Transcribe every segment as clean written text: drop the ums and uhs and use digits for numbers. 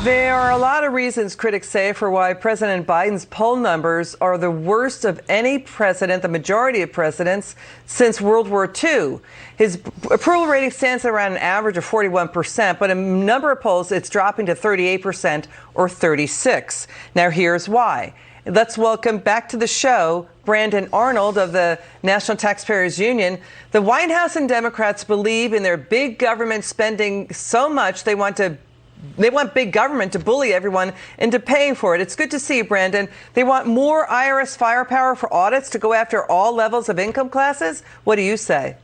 There are a lot of reasons, critics say, for why President Biden's poll numbers are the worst of any president, the majority of presidents, since World War II. His approval rating stands at around an average of 41%, but in a number of polls, it's dropping to 38% or 36%. Now, here's why. Let's welcome back to the show Brandon Arnold of the National Taxpayers Union. The White House and Democrats believe in their big government spending so much they want big government to bully everyone into paying for it. It's good to see you, Brandon. They want more IRS firepower for audits to go after all levels of income classes. What do you say?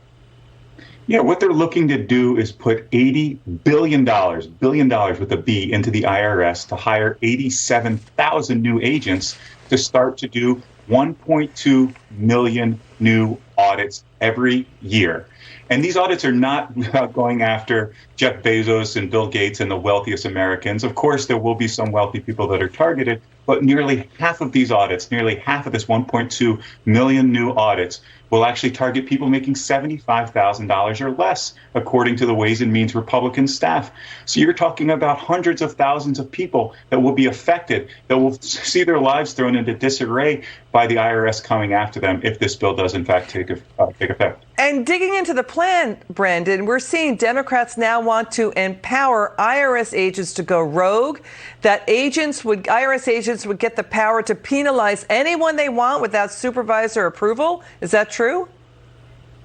Yeah, what they're looking to do is put $80 billion with a B, into the IRS to hire 87,000 new agents to start to do 1.2 million new audits every year. And these audits are not going after Jeff Bezos and Bill Gates and the wealthiest Americans. Of course, there will be some wealthy people that are targeted, but nearly half of these audits, nearly half of this 1.2 million new audits, will actually target people making $75,000 or less, according to the Ways and Means Republican staff. So you're talking about hundreds of thousands of people that will be affected, that will see their lives thrown into disarray by the IRS coming after them if this bill does, in fact, take effect. And digging into the plan, Brandon, we're seeing Democrats now want to empower IRS agents to go rogue, that IRS agents would get the power to penalize anyone they want without supervisor approval. Is that true?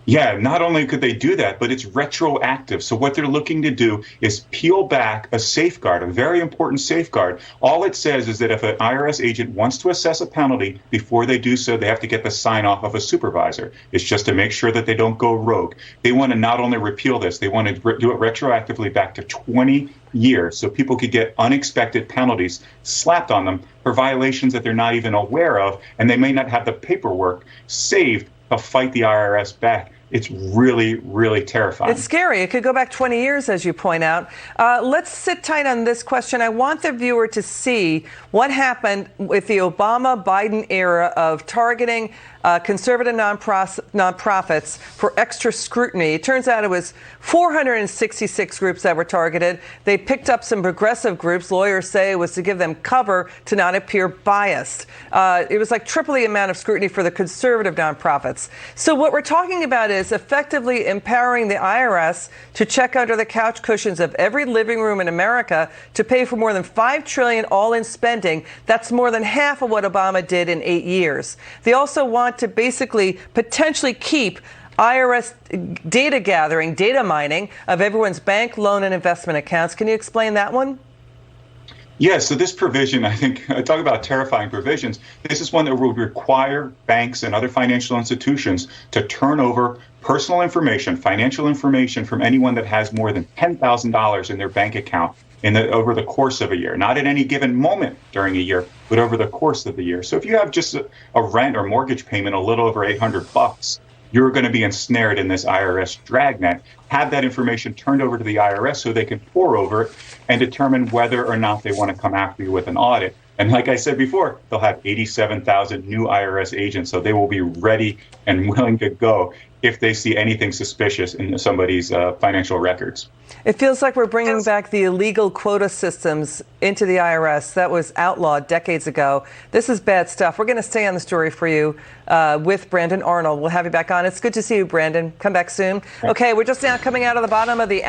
Yeah, not only could they do that, but it's retroactive. So what they're looking to do is peel back a safeguard, a very important safeguard. All it says is that if an IRS agent wants to assess a penalty, before they do so, they have to get the sign off of a supervisor. It's just to make sure that they don't go rogue. They want to not only repeal this, they want to do it retroactively back to 20 years, so people could get unexpected penalties slapped on them for violations that they're not even aware of, and they may not have the paperwork saved to fight the IRS back. It's really, really terrifying. It's scary. It could go back 20 years, as you point out. Let's sit tight on this question. I want the viewer to see what happened with the Obama-Biden era of targeting conservative nonprofits for extra scrutiny. It turns out it was 466 groups that were targeted. They picked up some progressive groups. Lawyers say it was to give them cover to not appear biased. It was like triple the amount of scrutiny for the conservative nonprofits. So what we're talking about is effectively empowering the IRS to check under the couch cushions of every living room in America to pay for more than $5 trillion all-in spending. That's more than half of what Obama did in 8 years. They also want to basically potentially keep IRS data gathering, data mining of everyone's bank, loan, and investment accounts. Can you explain that one? Yeah, so this provision, I think, talk about terrifying provisions. This is one that will require banks and other financial institutions to turn over personal information, financial information from anyone that has more than $10,000 in their bank account over the course of a year, not at any given moment during a year, but over the course of the year. So if you have just a rent or mortgage payment a little over $800, you're going to be ensnared in this IRS dragnet. Have that information turned over to the IRS so they can pore over it and determine whether or not they want to come after you with an audit. And like I said before, they'll have 87,000 new IRS agents, so they will be ready and willing to go if they see anything suspicious in somebody's financial records. It feels like we're bringing back the illegal quota systems into the IRS. That was outlawed decades ago. This is bad stuff. We're going to stay on the story for you with Brandon Arnold. We'll have you back on. It's good to see you, Brandon. Come back soon. Okay, we're just now coming out of the bottom of the hour.